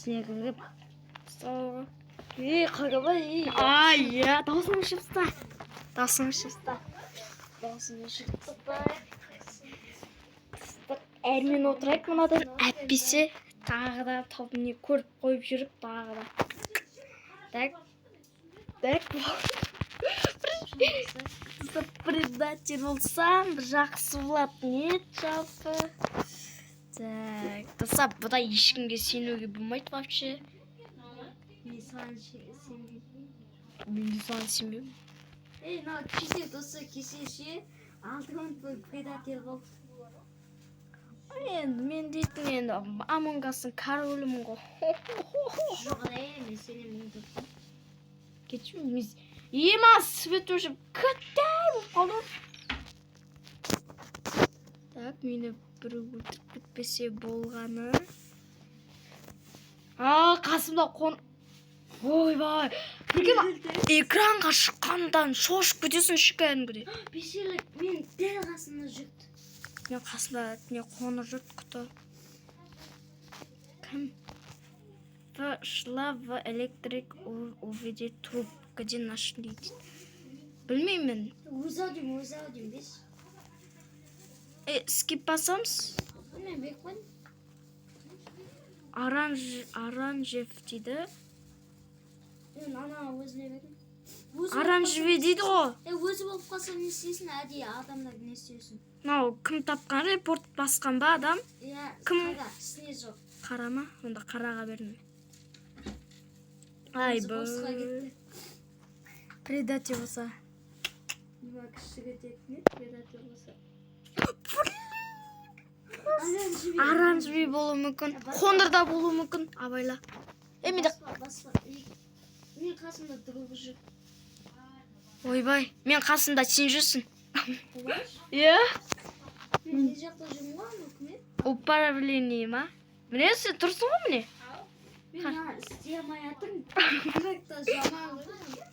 Сегіп. қағабай. Ай, я, даусым шыпса. Әрмен отырайық мұнадан әппесе тағы да тобыне көріп қойып жүріп тағы да. Так. Предатель болсам, жақсы болады не жалпы. Так, таса бұда ешкімге сенуге болмайды вообще. Мен саған сенбеймін. Мен де саған сенбеймін. Мынау кеше досы кешеше 6 минут бойы предатель болды. Енді мен дейтін енді Among Us'ың королімін ғой. Жоқ, мен сенемін досым. Кетшім емес. Ема свет уже кіттай болып қалды. Так, мені бір өлтіріп кетпесе болғаны. Қасымда ойбай. Экранға шыққандан шошып кетесің кәдімгідей. Бешелік, мен дәл қасымда жүрді. Мен қасымда не қоңыр жұрт күті. Кім? Шла в электрик увидеть труп. Где нашли? Білмеймін. Өз аудиом беш. Скип басамыз? Мен бек қойын. Оранжев дейді. Ана өзіне бекін. Оранжеве дейді ғой. Өзі болып қалса не істейсің, әдейі адамдар не істейсің? Мынау кім тапқан репорт басқан ба адам? Кім? Сіне жоқ. Қарама, онда қараға берме. Ай бұл. Предатель болса. Нема кішіге тектіне предатель болса. Оранжеве болуы мүмкін. Қондырда болуы мүмкін. Абайла. Мен қасымда друг жүр. Ойбай, мен қасымда сен жүрсің. Иә? Мен не жақта жүрмін ғой, мүмкін? Управление ма? Міне сен тұрсың ғой міне? Мен істей алмай жатырмын. Как-то жаман ғой.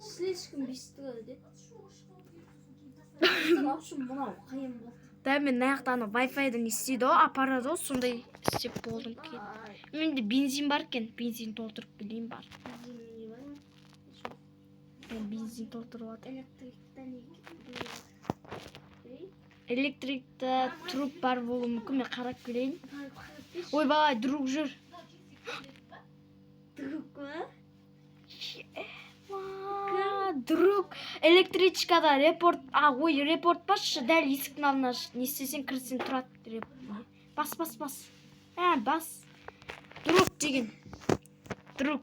Слишком бестігі де. Быстырапшым мынау қиын болды. Да, мен наяқтаны Wi-Fi-дан істейді ғой, апарады ғой, сондай істеп болдым кейін. Менде бензин бар екен, бензин толтырып келейін бар. Мен бензин толтырып атыр. Электрикта труп бар болуы мүмкін, мен қарап келейін. Ойбай, друг жүр. Друг қой? Друг, электричкада репорт, репорт басшы, дәл есіктің алдына не істесең кірсең тұрады. Бас. Бас. Друг деген. Друг.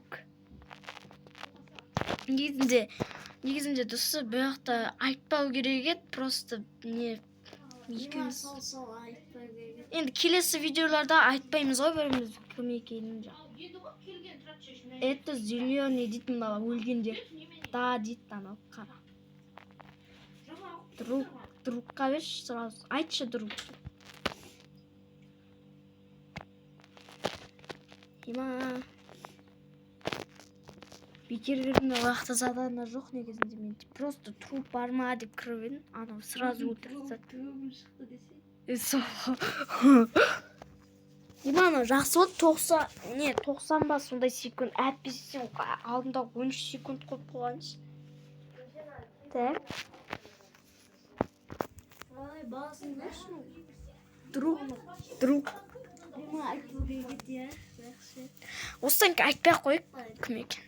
Негізінде досы бұяқта айтпау керек еді, просто не екеуміз. Енді келесі видеоларда айтпаймыз ғой біріміз кім екенін жа. Это зеленый дейтін бала өлгенде. Да дейді анау қара. Другқа берші сразу. Айтшы друг. Ема. Бекер кірдім уақытта задана жоқ негізінде мен. Просто труп бар ма деп кіріп едім. Анау сразу өлтірді. Трубым шықты десе. Ема жақсы болды 90 ба сондай секунд. Әтпесем алдында 13 секунд қойып қойғаншы. Так. Баласын көрші? Друг. Ема айту керек е. Осыдан кейін айтпай қойып кім екен.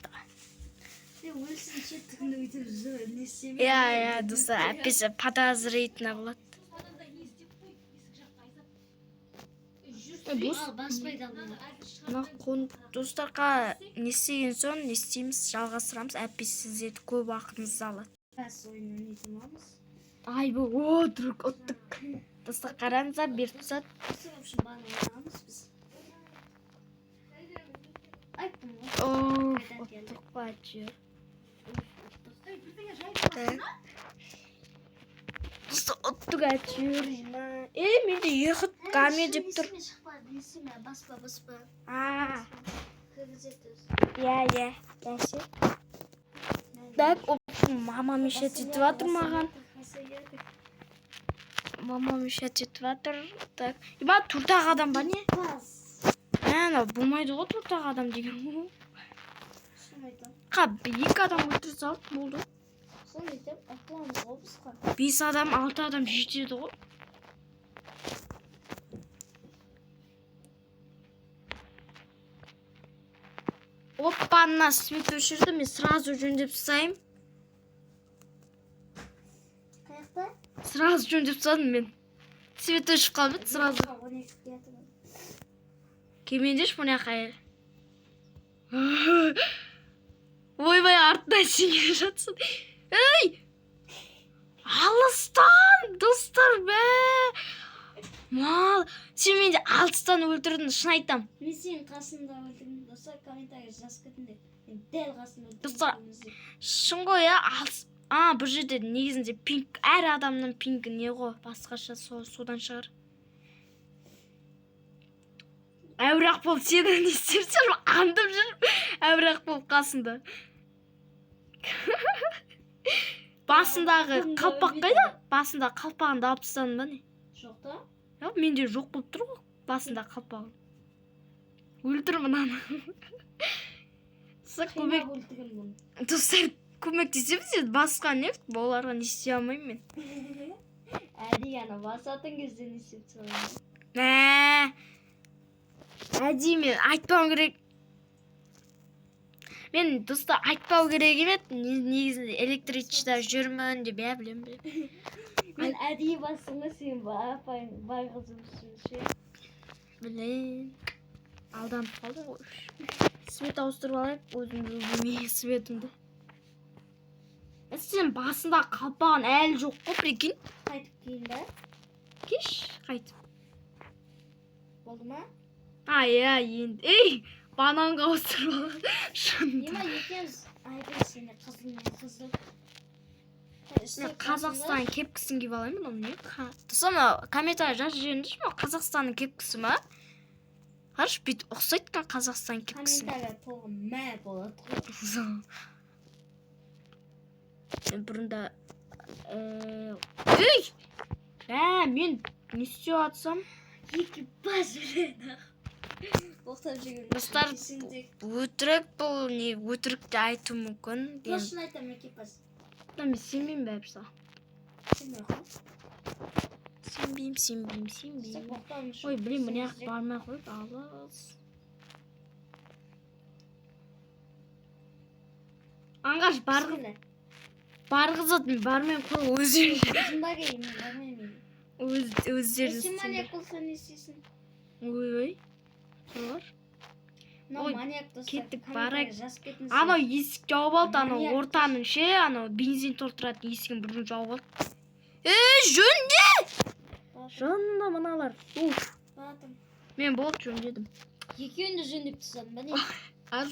Өлсін шеттігінде өйтіп жүр, не істемей. Иә, достар, әппесі подозрительно болады. Достарға не істеген соң не істейміз, жалғастырамыз, әппесі сіздерді көп уақытыңызды алады. Ай бұл, друг, ұттық. Достар қараңыза, беріп тұсады. Ұттық ба жүр. Достар, ұттық әтюр. Менде еқіт ғаме деп тұр. Баспа. Иә. Дәсе. Так, мамам еще тетіп атыр маған. Мамам еще тетіп атыр. Так. Ема, туртақ адам ба не? Ана болмайды ғой төрт-ақ адам деген. Соны айтам. Екі адам өлтіре салып болды. Соны айтам. Ақылымыз қопысқа. 5 адам, 6 адам жетеді ғой. Оппана, свет өшірді, мен сразу жөндеп тастайым. Қаяқта? Сразу жөндеп тастадым мен. Свет өшіп қалды, сразу. 12-ге атырмын. Келмейдеш мұны қайыр. Ойбай, артынан сен келе жатсың. Ей! Алыстан, достар, бә! Мал, сен менде алыстан өлтірдің, шын айтам. Мен сенің қасында өлтірдім. Достар, комментария жазып кетіңдер. Мен дәл қасында Достар, өлтірдім. шын ғой, алыс. Бұл жерде негізінде пинк, әр адамның пинкі не ғой, басқаша содан шығар. Әурақ болып сені не істерсің, андып жүріп, әурақ болып қасында. Басындағы қалпақ қайда? Басында қалпағын алып тастадың ба не? Жоқ та? Менде жоқ болып тұр ғой, басында қалпағын. Өлтір мұнаны. Қимақ өлтірген бұны. Достар, көмектесеміз еді, басқа не? Оларға не істей алмаймын мен. Әдей ана басатын кезде не істеп тұрған. Әдей мен айтпауым керек. Мен достар айтпау керек емес, негізінде электричеда жүрмін деп білем. Мен әдей басыңа сен байғызым ше. Білем. Алданып қалды ғой. Свет ауыстырып алайық, өзімді білмей светімді. Сен басында қалпаған әлі жоқ қой, прикинь. Қайтып кейін бә? Кеш, қайтып. Болды ма? Енді. Ей, бананға ауыстырып алайық. Ема екеміз айбай сені қызыл. Мен Қазақстан кепкісін киіп алайын мұны не? Соны комментарий жазып жіберіңдерші ме? Қазақстанның кепкісі ма? Қараш, бүйтіп ұқсайды қан Қазақстан кепкісін. Комментария толғы мә болады ғой. Мен бұрында... Ей! Мен не істеп атсам? Екипаж өледі. Оқтап жүрген. Достар, өтірік бұл не? Өтірік де айту мүмкін. Тосын айтам екипаж. Мен сенбеймін бе әпса? Сенбей қой. Сенбеймін. Ой, блин, міне ақ бармай қойып, алыс. Аңғаш, барғызады, мен бармай қой, өздері. Өзімда кейім, мен бармаймын. Өздері. Сен маньяк болса не істейсің? Ой. Солар. Мынау маньяк достар. Кеттік, барайық. Жазып кетіңіз. Анау есік жауып алды, анау ортаның ше, анау бензин толтыратын есігін бұрын жауып алды. Жөнде! Жонда мыналар. Мен болып жөндедім. Екеуін де жөндеп тастадым ба не?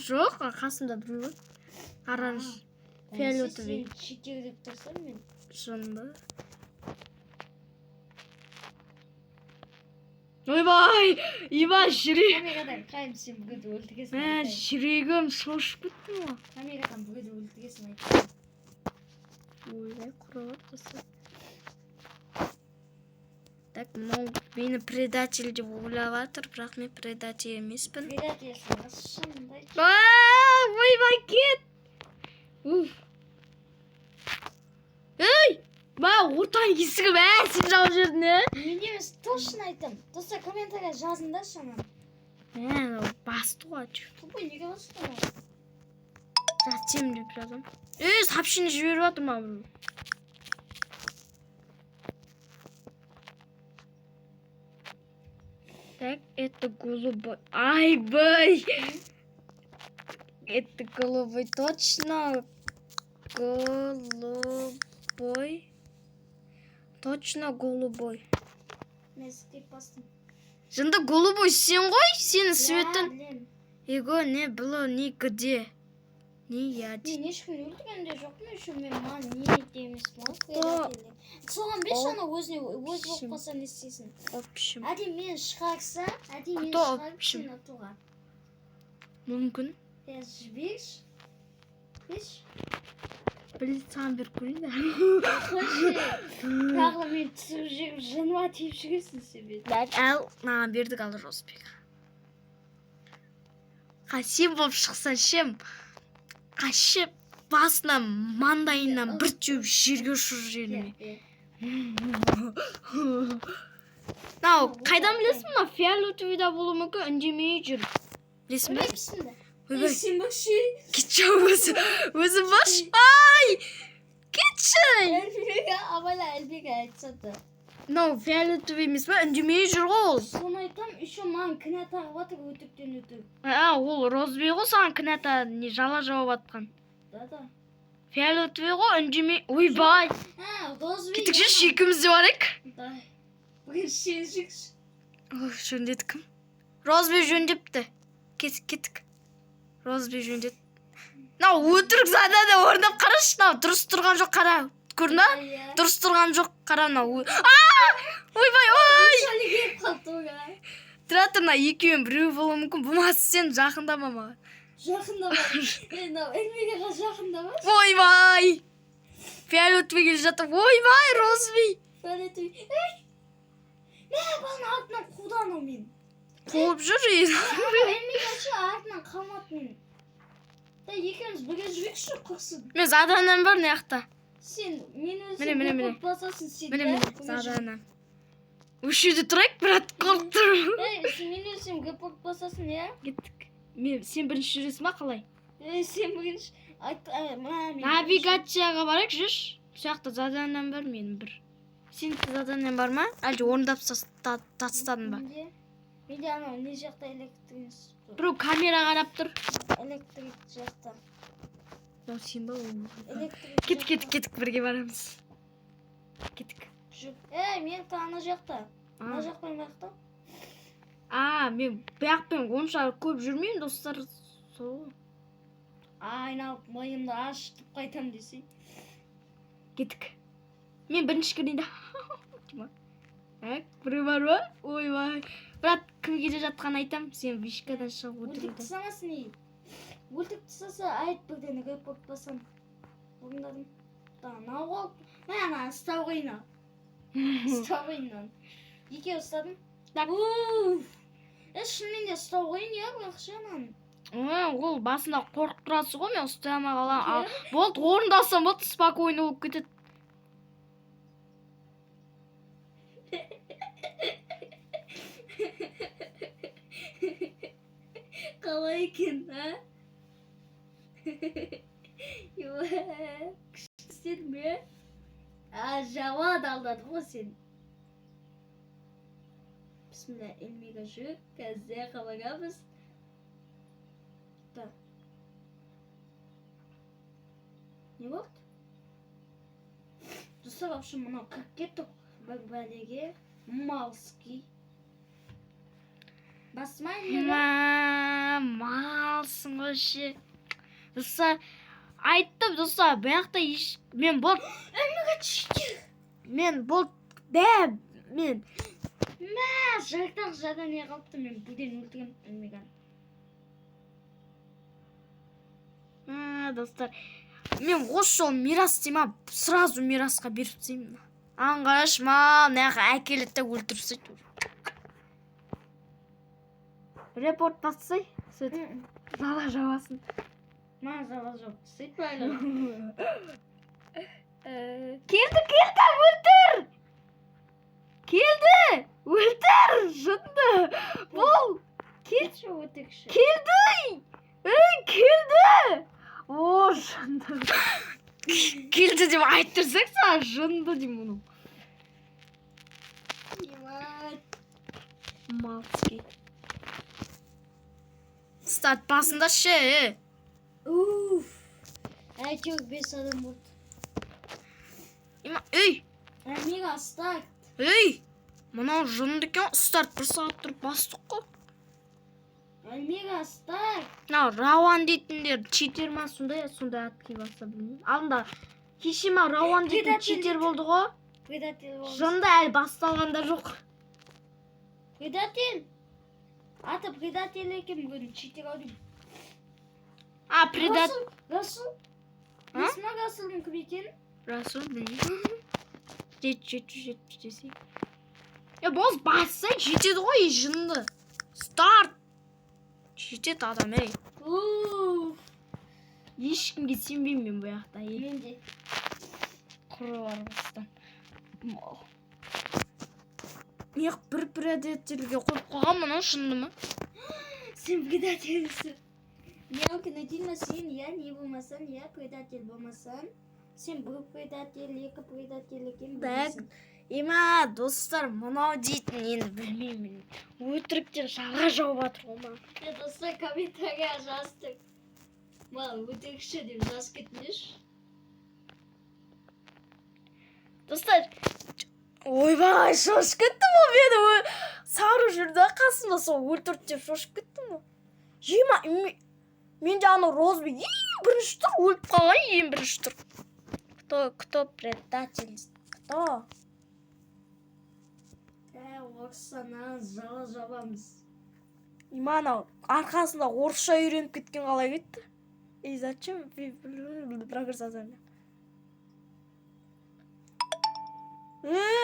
Жоқ, қасымда бір ғой. Оранж, фиолетовый. Сен шектеу деп тұрсам мен. Жонда. Ойбай! Иба, жүрек. Камерадан қайым сен бүгін өлтігесін айтайын. Жүрегім шошып кетті ма? Камерадан бүгін өлтігесін айтайын. Ойбай, құралап тастады. Так, мынау мені предатель деп ойлап жатыр, бірақ мен предатель емеспін. Предательсің, шынында. Ойбай, кет! Ей! Ортаң есігі сен жауып жердің, Мен емес, точно айтам. Достар, комментария жазыңдар шамам. Басты ғой. Тупой неге басты? Затем деп жазам. Сообщение жіберіп жатыр ма? Так, это голубой. Айбай! Это голубой, точно. Голубой. Точно голубой. Мен істеп бастым. Жында голубой сен ғой? Сенің Я светің. білем. Его не было нигде. Не я. Мен ешкім өлтіргенде жоқпын еще мен не дейміз соған беш ана өзіне өз болып қалса не істейсің? Общем. Әдей мен шығарса, сен атуға. Мүмкін. Жіберші. Беш. Саған беріп көрейін да. Қойшы. Тағы мен түсіп жүріп жаныма тиіп жүресің себе. Маған бердік алыр Росбек. сен болып шықсаң шем қашы басынан маңдайынан бір теуіп жерге ұшырып жібермей. Мынау қайдан білесің, мына фиолетовыйда болуы мүмкін, үндемей жүр. Білесің бе? Ойбай. Сен бақшы. Кетші өзі баш. Ай! Кетші! Әлбеге айтсады. Мынау фиолетовый емес пе? Үндемей жүр ғой ол. Соны айтам, еще маған кінә тағып жатыр өтіктен өтік. Ол розбей ғой, саған кінәта жала жауып атқан. Да. Фиолетовый ғой, үндемей. Ойбай! Розбей. Кеттік жүрші, екеуміз де барайық. Да. Бүгін сен жүрші. Жөндеді кім? Розбей жөндепті. Кеттік. Розбей жөндеді. Мынау өтірік зада да орындап қарашы, мынау дұрыс тұрған жоқ, қара. Көрдің бе? Дұрыс тұрған жоқ, қара мынау. Ойбай, ой! Тұра тұр, мына екеуін біреу болуы мүмкін. Болмаса сен жақындама маған. Жақындама. Әлмеге жақындама. Ойбай! Фиолетовый келе жатыр. Ойбай, Розбей! Фиолетовый. Бана артынан қудан ол мен. Қуып жүр. Әлмеге артынан қалматын. Екеуміз бірге жүрекші қықсын. Мен заданам бар не яқта. Сен мен Міне. өзім басасын сен. Міне, заданам. Үшеуде тұрайық, брат, қорқып тұрмын. Мен өзім гіпок басасын, иә? Кеттік. Сен бірінші жүресің ба, қалай? Сен бірінші. Навигацияға барайық, жүрш. Сояқта заданам бар, менің бір. Сен заданам бар ма? Әлде орындап тастадың ба? Менде анау не жақта электрик. Біреу камера қарап тұр. Электрик жақта. Сен ба ол? Электрик. Кеттік, бірге барамыз. Кеттік. Мен ана жақта. Ана жақпен жақта. Мен бұяқпен онша көп жүрмеймін, достар. Сол. Айналып мойымды ашытып қайтам десей. Кеттік. Мен бірінші кірейін. Біреу бар ба? Ойбай. Брат, кім келе жатқан айтам, сен вишкадан шығып отырды. Өлтік тысамасын ей. Өлтік тысаса айт бірден репорт басам. Орындадым. Науға. Мәна, ұстау қойына. Ұстау қойынан. Екеу ұстадым. Шынымен де ұстау қойын, я, бұқшанан. Ол басында қорқып тұрасы ғой, мен ұстай алмай қалам. Болды, орындасам болды, спокойно болып кетеді. Қалай екен, а? Күшсен бе? Жауад алдады ғой сен. Бісміллә, әлмеге жүк, кәзде қалағамыз. Не болды? Достар, вообще мұнау қырып кеттік бір бәлеге. Малский. Басмайын не? Малсың өше. Достар, айттым, достар, бұяқта мен болды. Әлмеге читтер. Мен болды. Мен. Жақтақ жада не қалыпты, мен бірден өлтірген әлмеген. Достар, мен осы жол мирас дейма, сразу мирасқа беріп деймін. Аңғаш, неға әкелетті өлтірсей тұр. Репорт бассай, сөйтіп, зала жауасын. Зала жоқ, сөйтіп әлі. Келді, өлтір! Өлтір, жынды! Бол! Келші өтекші. Келді! О, жынды! Келді деп айттырсақ саған, жынды дейм мұны. Малский. Старт басында ше. Әйтеуір 5 адам болды. Ей! Әлмеге старт. Ей! Мынау жынды екен, старт 1 сағат тұрып бастық қой. Әлмеге старт. Рауан дейтіндер читер ма, сондай атқи баса білмеймін. Алдында кешема Рауан дейтін читер болды ғой. Предатель болды. Жынды әлі басталғанда жоқ. Предатель. Аты предатель екен бүгін читер аудым. Предатель. Расул. Несіма Расулдың кім екен? Расул білмеймін. Жеті. Боз бассай жетеді ғой, жынды. Старт. жетеді адам ей. Уф. Ешкімге сенбеймін мен бұл жақта. Мен де. Құры бар бастан. Неғып бір предателге қойып қойған мынау шынды ма? Сен предательсің. Не кинотильмасың, я не болмасаң, я предатель болмасаң. Сен бір предатель, екі предатель екен білесің. Ема, достар, мынау дейтін енді білмеймін. Өтіріктен шаға жауып жатыр ғой маған. Достар комментария жаздық. Маған өтірікші деп жазып кетіңдерші. Достар, ойбай, шошып кеттім ғой мені. Сары жүрді қасымда сол өлтірді деп шошып кеттім ғой. Ема, мен де ана Розбек ең бірінші тұр, өліп қалған ең бірінші тұр. Кто предатель? Кто? Оксана жала жабамыз. Ема анау арқасында орысша үйреніп кеткен қалай кетті? Зачем? Прогресс.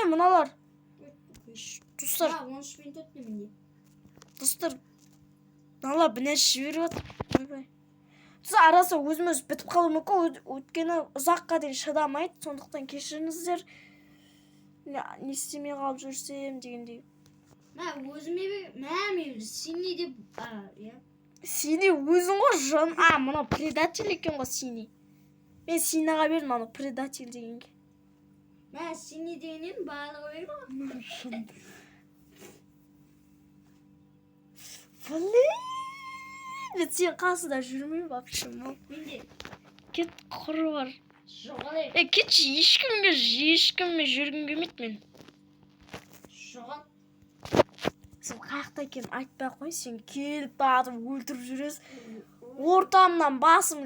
Мыналар. Достар, 13 минут өтті менде. достар. Мыналар бірнәрсе жіберіп жатыр. Ойбай. Достар, арасы өзіміз бітіп қалуы мүмкін, өйткені ұзаққа дейін шыдамайды, сондықтан кешіріңіздер. Не істемей қалып жүрсем дегендей. Мен синий деп, я. Синий өзің ғой жын. Мынау предатель екен ғой синий. Мен синяға бердім анау предатель дегенге. Мен синий дегеннен барлығы берді. Мен сен қасында жүрмеймін вообще. Менде. Кет, құры бар. Жоғал. Кетші, ешкіммен жүргім келмейді мен. Жоғал. Сен қаяқта екенін айтпай ақ қой, сен келіп бағытып өлтіріп жүресің. Ортамнан басым